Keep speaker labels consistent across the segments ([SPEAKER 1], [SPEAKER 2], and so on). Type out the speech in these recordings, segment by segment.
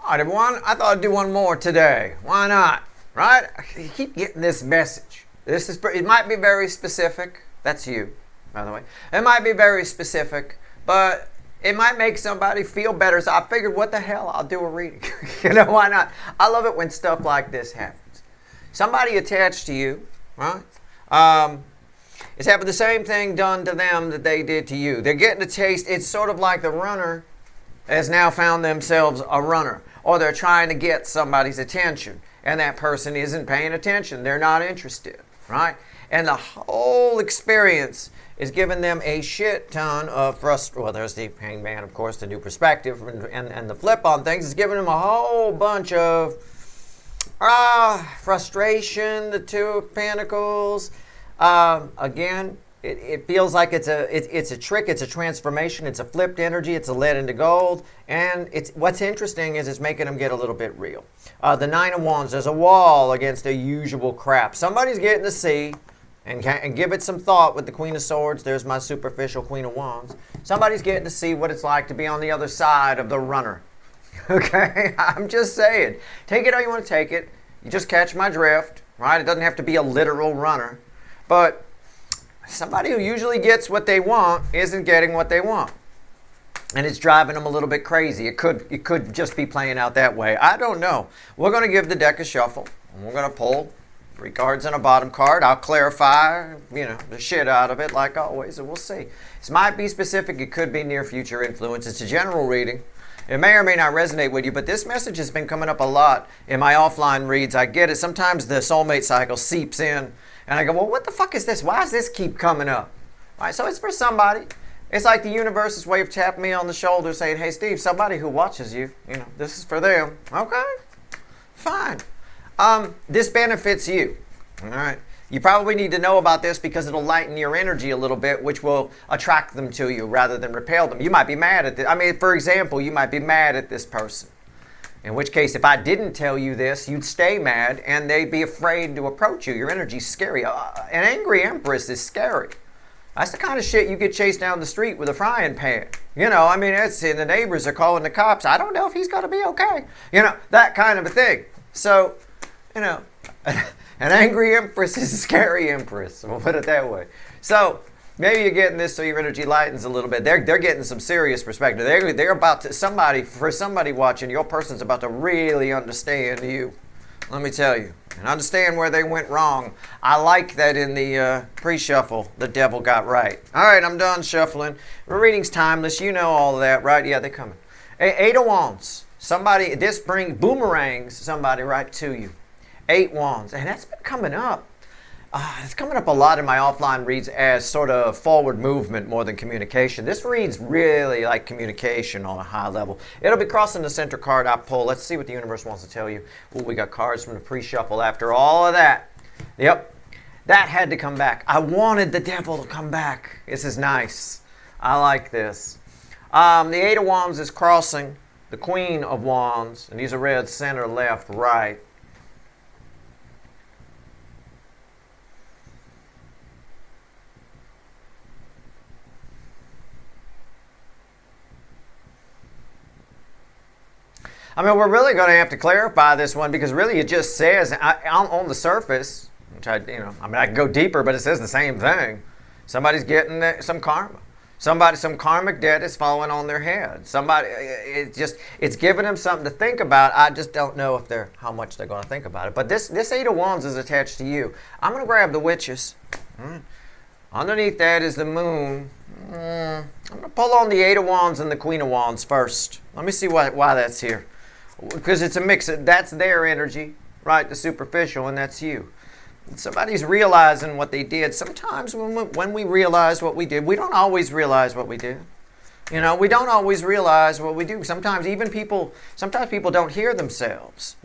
[SPEAKER 1] All right, everyone. I thought I'd do one more today. Why not? Right? You keep getting this message. It might be very specific. That's you, by the way. It might be very specific, but it might make somebody feel better. So I figured, what the hell? I'll do a reading. Why not? I love it when stuff like this happens. Somebody attached to you, right? Is having the same thing done to them that they did to you. They're getting a taste. It's sort of like the runner has now found themselves a runner, or they're trying to get somebody's attention, and that person isn't paying attention. They're not interested, right? And the whole experience is giving them a shit ton of frustration. Well, there's the hangman, of course, the new perspective, and the flip on things is giving them a whole bunch of frustration, the Two of Pentacles. Again, it feels like it's a trick, it's a transformation, it's a flipped energy, it's a lead into gold, and what's interesting is it's making them get a little bit real. The Nine of Wands, there's a wall against their usual crap. Somebody's getting to see and give it some thought with the Queen of Swords. There's my superficial Queen of Wands. Somebody's getting to see what it's like to be on the other side of the runner. Okay? I'm just saying. Take it how you want to take it. You just catch my drift, right? It doesn't have to be a literal runner. But somebody who usually gets what they want isn't getting what they want. And it's driving them a little bit crazy. It could just be playing out that way. I don't know. We're going to give the deck a shuffle. And we're going to pull 3 cards and a bottom card. I'll clarify, the shit out of it like always, and we'll see. This might be specific. It could be near future influence. It's a general reading. It may or may not resonate with you, but this message has been coming up a lot in my offline reads. I get it. Sometimes the soulmate cycle seeps in. And I go, well, what the fuck is this? Why does this keep coming up? All right, so it's for somebody. It's like the universe's way of tapping me on the shoulder saying, hey, Steve, somebody who watches you, this is for them. Okay, fine. This benefits you. All right. You probably need to know about this because it'll lighten your energy a little bit, which will attract them to you rather than repel them. You might be mad at this. For example, you might be mad at this person. In which case, if I didn't tell you this, you'd stay mad and they'd be afraid to approach you. Your energy's scary. An angry empress is scary. That's the kind of shit you get chased down the street with a frying pan. The neighbors are calling the cops. I don't know if he's going to be okay. That kind of a thing. So, an angry empress is a scary empress. We'll put it that way. So, maybe you're getting this so your energy lightens a little bit. They're getting some serious perspective. They're about to, somebody watching, your person's about to really understand you. Let me tell you. And understand where they went wrong. I like that in the pre-shuffle, the devil got right. All right, I'm done shuffling. The reading's timeless. You know all of that, right? Yeah, they're coming. 8 of Wands. This boomerangs somebody right to you. 8 Wands. And that's been coming up. It's coming up a lot in my offline reads as sort of forward movement more than communication. This reads really like communication on a high level. It'll be crossing the center card I pull. Let's see what the universe wants to tell you. Ooh, we got cards from the pre-shuffle after all of that. Yep, that had to come back. I wanted the devil to come back. This is nice. I like this. The 8 of Wands is crossing the Queen of Wands, and these are red, center, left, right. We're really going to have to clarify this one because really it just says on the surface, which I can go deeper, but it says the same thing. Somebody's getting some karma. Some karmic debt is falling on their head. It's giving them something to think about. I just don't know how much they're going to think about it. But this 8 of Wands is attached to you. I'm going to grab the witches. Underneath that is the moon. I'm going to pull on the 8 of Wands and the Queen of Wands first. Let me see why that's here. Because it's a mix. That's their energy, right? The superficial, and that's you. Somebody's realizing what they did. Sometimes when we realize what we did, we don't always realize what we did. We don't always realize what we do. Sometimes people don't hear themselves,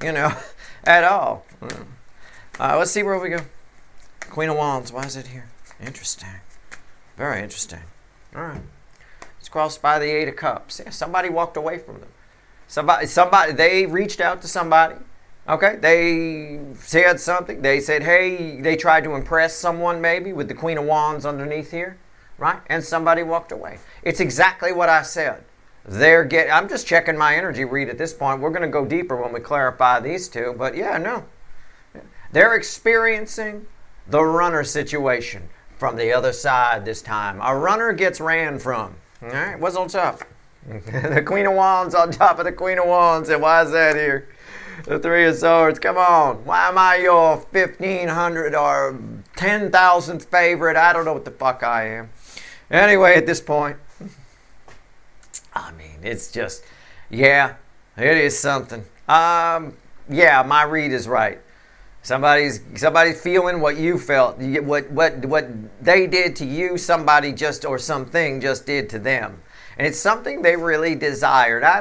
[SPEAKER 1] at all. Let's see where we go. Queen of Wands, why is it here? Interesting. Very interesting. All right. It's crossed by the 8 of Cups. Yeah, somebody walked away from them. Somebody, they reached out to somebody. Okay, they said something. They said, hey, they tried to impress someone maybe with the Queen of Wands underneath here, right? And somebody walked away. It's exactly what I said. I'm just checking my energy read at this point. We're going to go deeper when we clarify these two. But yeah, no. They're experiencing the runner situation from the other side this time. A runner gets ran from. All right, what's on top? The Queen of Wands on top of the Queen of Wands. And why is that here? The Three of Swords. Come on. Why am I your 1,500 or 10,000th favorite? I don't know what the fuck I am. Anyway, at this point, I mean, it's just, yeah, it is something. Yeah, my read is right. Somebody's feeling what you felt. What they did to you, somebody just, or something just did to them. And it's something they really desired. I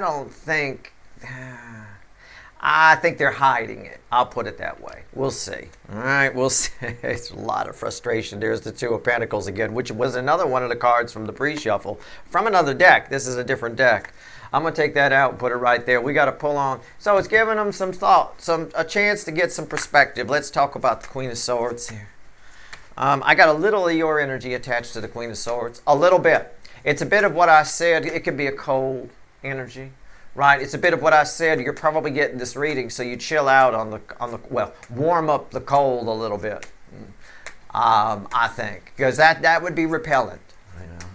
[SPEAKER 1] think they're hiding it. I'll put it that way. We'll see. All right, we'll see. It's a lot of frustration. There's the Two of Pentacles again, which was another one of the cards from the pre-shuffle from another deck. This is a different deck. I'm going to take that out and put it right there. We got to pull on. So it's giving them some thought, a chance to get some perspective. Let's talk about the Queen of Swords here. I got a little of your energy attached to the Queen of Swords. A little bit. It's a bit of what I said. It could be a cold energy. Right, it's a bit of what I said. You're probably getting this reading, so you chill out on the warm up the cold a little bit. I think, because that would be repellent. You know,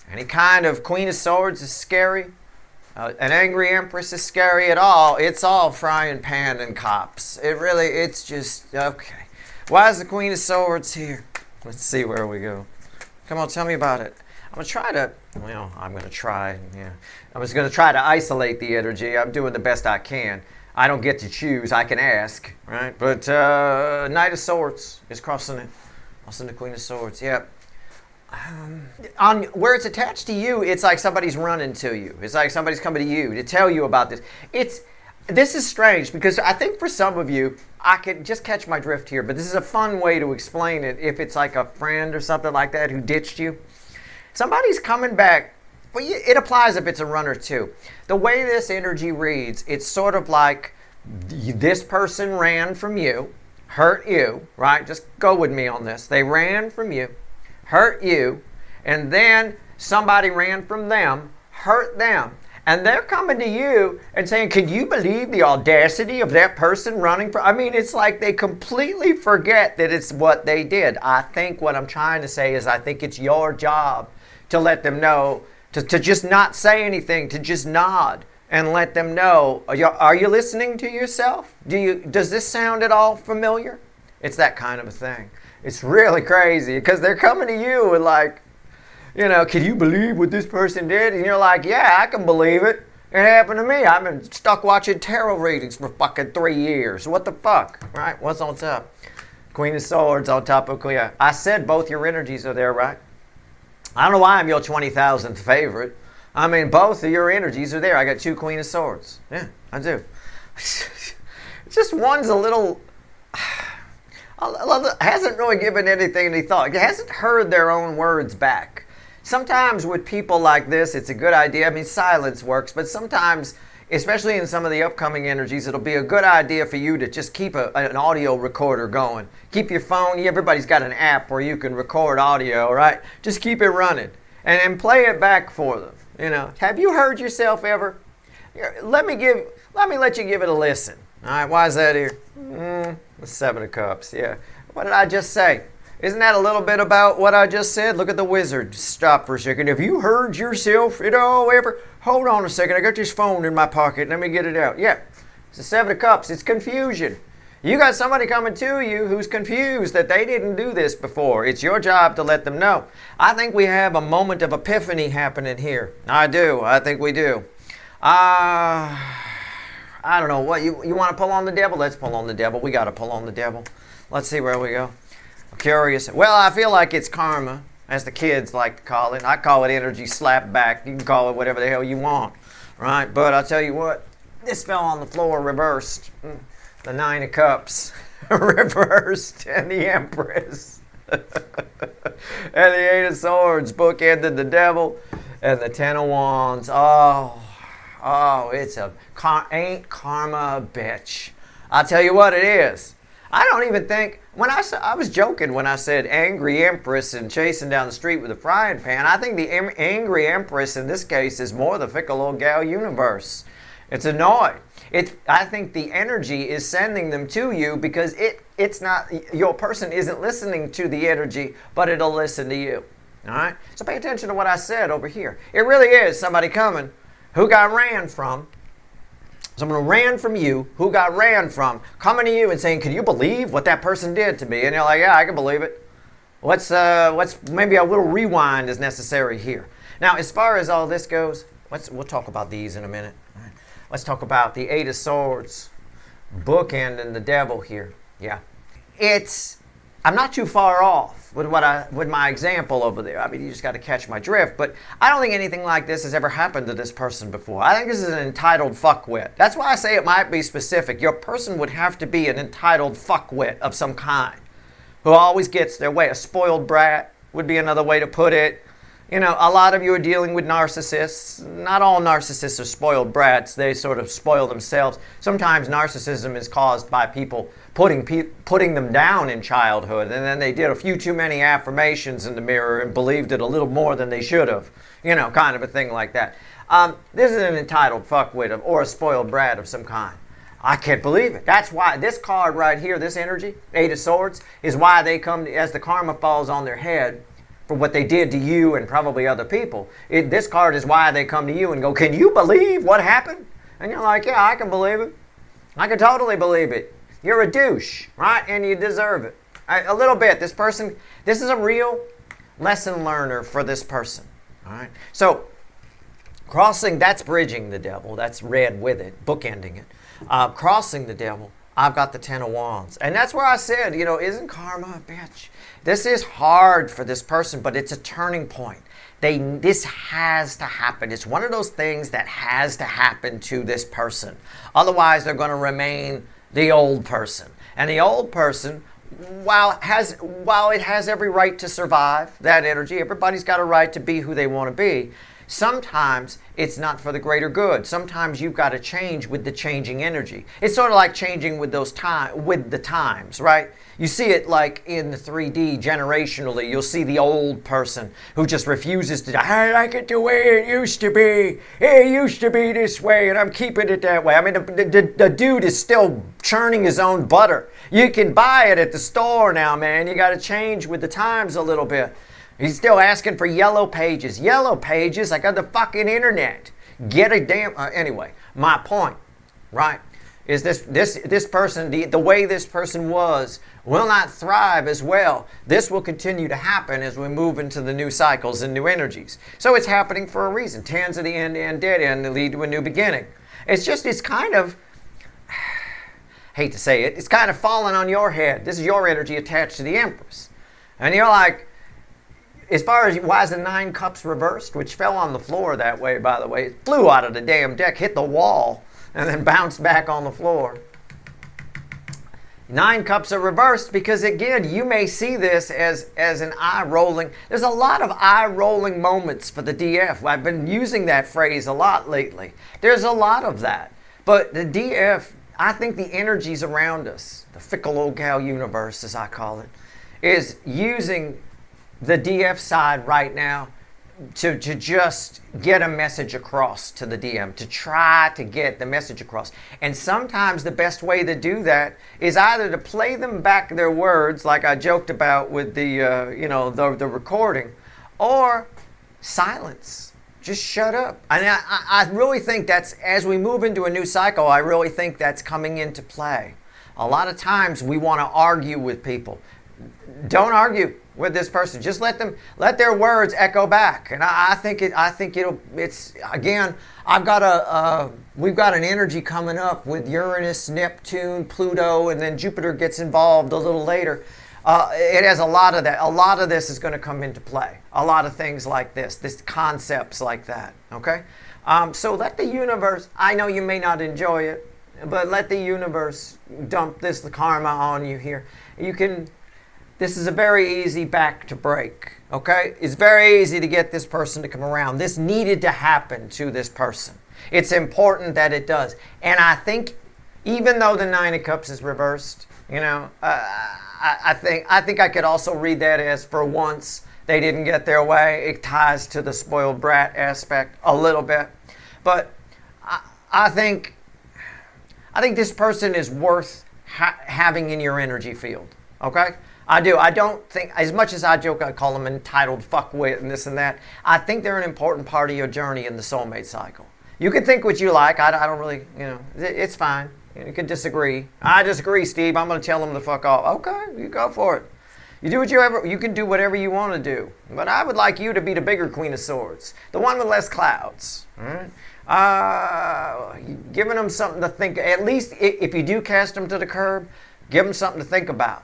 [SPEAKER 1] any kind of Queen of Swords is scary. An angry Empress is scary at all. It's all frying pan and cops. It's just okay. Why is the Queen of Swords here? Let's see where we go. Come on, tell me about it. I'm just going to try to isolate the energy. I'm doing the best I can. I don't get to choose. I can ask, right? But Knight of Swords is crossing it. Crossing the Queen of Swords, yep. On where it's attached to you, it's like somebody's running to you. It's like somebody's coming to you to tell you about this. This is strange because I think for some of you, I could just catch my drift here, but this is a fun way to explain it if it's like a friend or something like that who ditched you. Somebody's coming back. Well, it applies if it's a runner too. The way this energy reads, it's sort of like this person ran from you, hurt you, right? Just go with me on this. They ran from you, hurt you, and then somebody ran from them, hurt them. And they're coming to you and saying, can you believe the audacity of that person running from? I mean, it's like they completely forget that it's what they did. I think what I'm trying to say is I think it's your job to let them know, to just not say anything, to just nod and let them know, are you listening to yourself? Does this sound at all familiar? It's that kind of a thing. It's really crazy because they're coming to you and like, you know, can you believe what this person did? And you're like, yeah, I can believe it. It happened to me. I've been stuck watching tarot readings for fucking 3 years. What the fuck, right? What's on top? Queen of Swords on top of Queen. I said both your energies are there, right? I don't know why I'm your 20,000th favorite. I mean, both of your energies are there. I got two Queen of Swords. Yeah, I do. Just one's a little... hasn't really given anything any thought. It hasn't heard their own words back. Sometimes with people like this, it's a good idea. I mean, silence works, but sometimes, especially in some of the upcoming energies, it'll be a good idea for you to just keep an audio recorder going. Keep your phone. Everybody's got an app where you can record audio, right? Just keep it running and play it back for them. You know, have you heard yourself ever? Let me let you give it a listen. All right, why is that here? The Seven of Cups. Yeah. What did I just say? Isn't that a little bit about what I just said? Look at the wizard. Stop for a second. Have you heard yourself at all ever? Hold on a second. I got this phone in my pocket. Let me get it out. Yeah. It's the Seven of Cups. It's confusion. You got somebody coming to you who's confused that they didn't do this before. It's your job to let them know. I think we have a moment of epiphany happening here. I do. I think we do. I don't know. What you want to pull on the devil? Let's pull on the devil. We got to pull on the devil. Let's see where we go. I'm curious. Well, I feel like it's karma, as the kids like to call it. I call it energy slap back. You can call it whatever the hell you want, right? But I'll tell you what, this fell on the floor reversed. The Nine of Cups reversed, and the Empress. And the Eight of Swords bookended the devil, and the Ten of Wands. Oh, it's ain't karma a bitch. I'll tell you what it is. I don't even think, I was joking when I said angry empress and chasing down the street with a frying pan. I think the angry empress in this case is more the fickle old gal universe. It's annoyed. I think the energy is sending them to you because it's not, your person isn't listening to the energy, but it'll listen to you. All right? So pay attention to what I said over here. It really is somebody coming who got ran from. Someone who ran from you, who got ran from, coming to you and saying, can you believe what that person did to me? And you're like, yeah, I can believe it. Maybe a little rewind is necessary here. Now, as far as all this goes, we'll talk about these in a minute. All right. Let's talk about the Eight of Swords, bookending the devil here. Yeah. I'm not too far off with my example over there. I mean, you just got to catch my drift. But I don't think anything like this has ever happened to this person before. I think this is an entitled fuckwit. That's why I say it might be specific. Your person would have to be an entitled fuckwit of some kind, who always gets their way. A spoiled brat would be another way to put it. You know, a lot of you are dealing with narcissists. Not all narcissists are spoiled brats. They sort of spoil themselves. Sometimes narcissism is caused by people putting them down in childhood, and then they did a few too many affirmations in the mirror and believed it a little more than they should have. You know, kind of a thing like that. This is an entitled fuckwit or a spoiled brat of some kind. I can't believe it. That's why this card right here, this energy, Eight of Swords, is why they come, as the karma falls on their head, for what they did to you and probably other people. This card is why they come to you and go, can you believe what happened? And you're like, yeah, I can believe it. I can totally believe it. You're a douche, right? And you deserve it. A little bit. This is a real lesson learner for this person. All right. So, crossing, that's bridging the devil. That's red with it, bookending it. Crossing the devil, I've got the Ten of Wands. And that's where I said, you know, isn't karma a bitch? This is hard for this person, but it's a turning point. This has to happen. It's one of those things that has to happen to this person. Otherwise, they're going to remain the old person. And the old person, while it has every right to survive, that energy, everybody's got a right to be who they want to be. Sometimes it's not for the greater good. Sometimes you've got to change with the changing energy. It's sort of like changing with with the times, right? You see it like in the 3D generationally. You'll see the old person who just refuses to, I like it the way it used to be. It used to be this way and I'm keeping it that way. I mean, the dude is still churning his own butter. You can buy it at the store now, man. You got to change with the times a little bit. He's still asking for yellow pages. Yellow pages? I got the fucking internet. Get a damn... anyway, my point, right, is this person, the way this person was, will not thrive as well. This will continue to happen as we move into the new cycles and new energies. So it's happening for a reason. Tens of the end and dead end lead to a new beginning. It's kind of... hate to say it. It's kind of falling on your head. This is your energy attached to the Empress. And you're like... As far as why is the Nine Cups reversed, which fell on the floor that way, by the way. It flew out of the damn deck, hit the wall, and then bounced back on the floor. Nine Cups are reversed because, again, you may see this as an eye-rolling. There's a lot of eye-rolling moments for the DF. I've been using that phrase a lot lately. There's a lot of that. But the DF, I think the energies around us, the fickle old gal universe, as I call it, is using the DF side right now to just get a message across to the DM, to try to get the message across. And sometimes the best way to do that is either to play them back their words, like I joked about with the recording, or silence. Just shut up. And I really think that's, as we move into a new cycle, I really think that's coming into play. A lot of times we want to argue with people. Don't argue with this person. Just let their words echo back. And it's again, we've got an energy coming up with Uranus, Neptune, Pluto, and then Jupiter gets involved a little later. It has a lot of that. A lot of this is going to come into play. A lot of things like this concepts like that. Okay? So let the universe, I know you may not enjoy it, but let the universe dump the karma on you here. This is a very easy back to break, okay? It's very easy to get this person to come around. This needed to happen to this person. It's important that it does. And I think even though the Nine of Cups is reversed, You know, I think I could also read that as for once they didn't get their way. It ties to the spoiled brat aspect a little bit, but I think this person is worth having in your energy field. Okay, I do. I don't think, as much as I joke, I call them entitled fuckwit and this and that. I think they're an important part of your journey in the soulmate cycle. You can think what you like. I don't really, you know, it's fine. You can disagree. I disagree, Steve. I'm going to tell them to fuck off. Okay, you go for it. You can do whatever you want to do. But I would like you to be the bigger Queen of Swords, the one with less clouds. All right? Giving them something to think. At least if you do cast them to the curb, give them something to think about.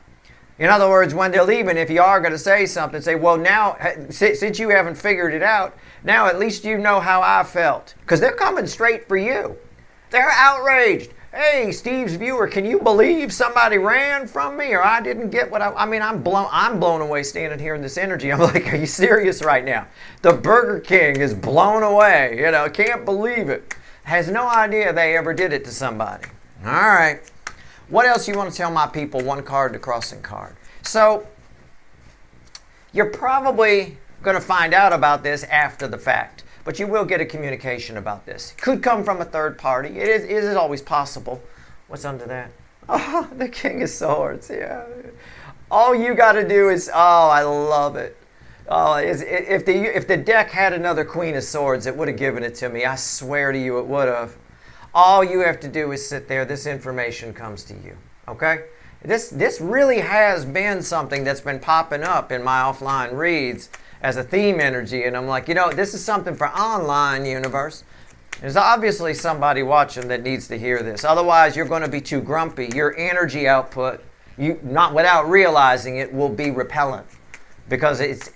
[SPEAKER 1] In other words, when they're leaving, if you are going to say something, say, well, now, since you haven't figured it out, now at least you know how I felt. Because they're coming straight for you. They're outraged. Hey, Steve's viewer, can you believe somebody ran from me, or I didn't get what I mean, I'm blown away standing here in this energy. I'm like, are you serious right now? The Burger King is blown away. You know, can't believe it. Has no idea they ever did it to somebody. All right. What else you want to tell my people? One card, the crossing card. So, you're probably going to find out about this after the fact. But you will get a communication about this. Could come from a third party. It is always possible. What's under that? Oh, the King of Swords. Yeah. All you got to do is, oh, I love it. Oh, if the deck had another Queen of Swords, it would have given it to me. I swear to you, it would have. All you have to do is sit there. This information comes to you. Okay? This really has been something that's been popping up in my offline reads as a theme energy, and I'm like, you know, this is something for online universe. There's obviously somebody watching that needs to hear this. Otherwise, you're going to be too grumpy. Your energy output, not without realizing it, will be repellent because it's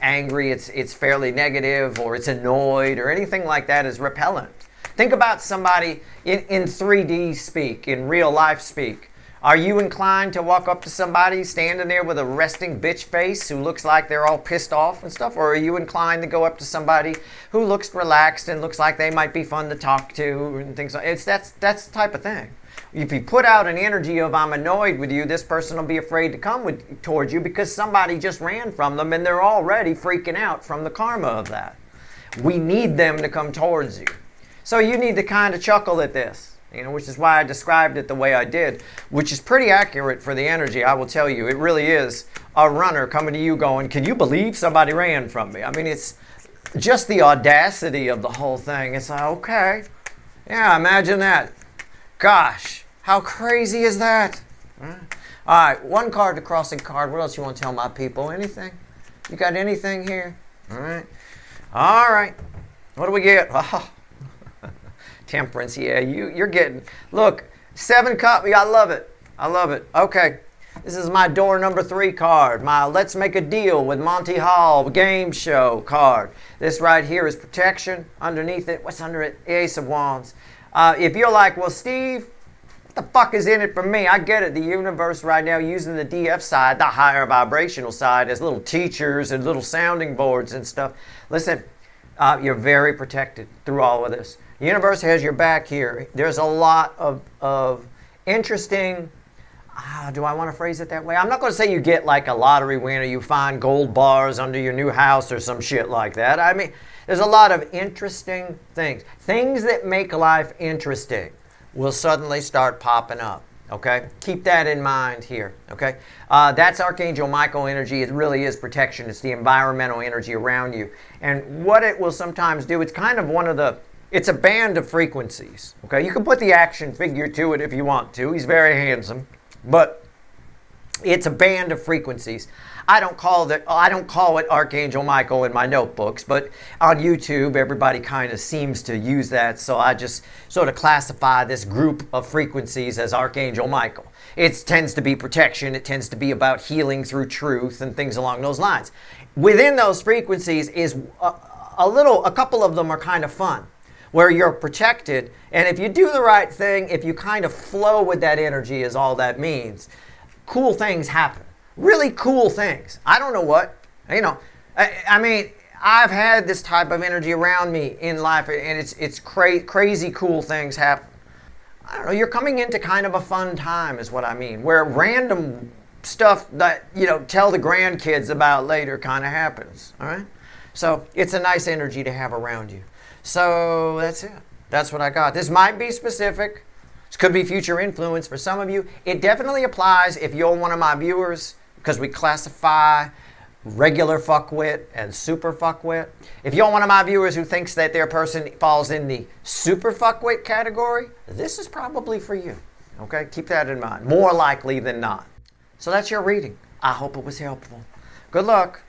[SPEAKER 1] angry, it's fairly negative, or it's annoyed, or anything like that is repellent. Think about somebody in 3D speak, in real life speak. Are you inclined to walk up to somebody standing there with a resting bitch face who looks like they're all pissed off and stuff? Or are you inclined to go up to somebody who looks relaxed and looks like they might be fun to talk to and things like that? That's the type of thing. If you put out an energy of I'm annoyed with you, this person will be afraid to come towards you because somebody just ran from them and they're already freaking out from the karma of that. We need them to come towards you. So you need to kind of chuckle at this. You know, which is why I described it the way I did, which is pretty accurate for the energy, I will tell you. It really is a runner coming to you going, can you believe somebody ran from me? I mean, it's just the audacity of the whole thing. It's like, okay, yeah, imagine that. Gosh, how crazy is that? All right, one card, the crossing card. What else you want to tell my people? Anything? You got anything here? All right. All right. What do we get? Oh. Temperance, yeah, you're getting, look, 7 cup, I love it. I love it. Okay, this is my door number 3 card, my Let's Make a Deal with Monty Hall game show card. This right here is protection. Underneath it, what's under it? The Ace of Wands. If you're like, well, Steve, what the fuck is in it for me? I get it. The universe right now using the DF side, the higher vibrational side, as little teachers and little sounding boards and stuff. Listen, you're very protected through all of this. The universe has your back here. There's a lot of interesting, do I want to phrase it that way? I'm not going to say you get like a lottery win or you find gold bars under your new house or some shit like that. I mean, there's a lot of interesting things. Things that make life interesting will suddenly start popping up. Okay? Keep that in mind here. Okay? That's Archangel Michael energy. It really is protection. It's the environmental energy around you. And what it will sometimes do, it's kind of it's a band of frequencies. Okay, you can put the action figure to it if you want to. He's very handsome, but it's a band of frequencies. I don't call it Archangel Michael in my notebooks, but on YouTube everybody kind of seems to use that, so I just sort of classify this group of frequencies as Archangel Michael. It tends to be protection. It tends to be about healing through truth and things along those lines. Within those frequencies is a couple of them are kind of fun, where you're protected, and if you do the right thing, if you kind of flow with that energy is all that means, cool things happen. Really cool things. I don't know what. You know, I mean, I've had this type of energy around me in life, and it's crazy cool things happen. I don't know, you're coming into kind of a fun time is what I mean, where random stuff that, tell the grandkids about later kind of happens, all right? So it's a nice energy to have around you. So that's it. That's what I got. This might be specific. This could be future influence for some of you. It definitely applies if you're one of my viewers, because we classify regular fuckwit and super fuckwit. If you're one of my viewers who thinks that their person falls in the super fuckwit category, this is probably for you. Okay? Keep that in mind. More likely than not. So that's your reading. I hope it was helpful. Good luck.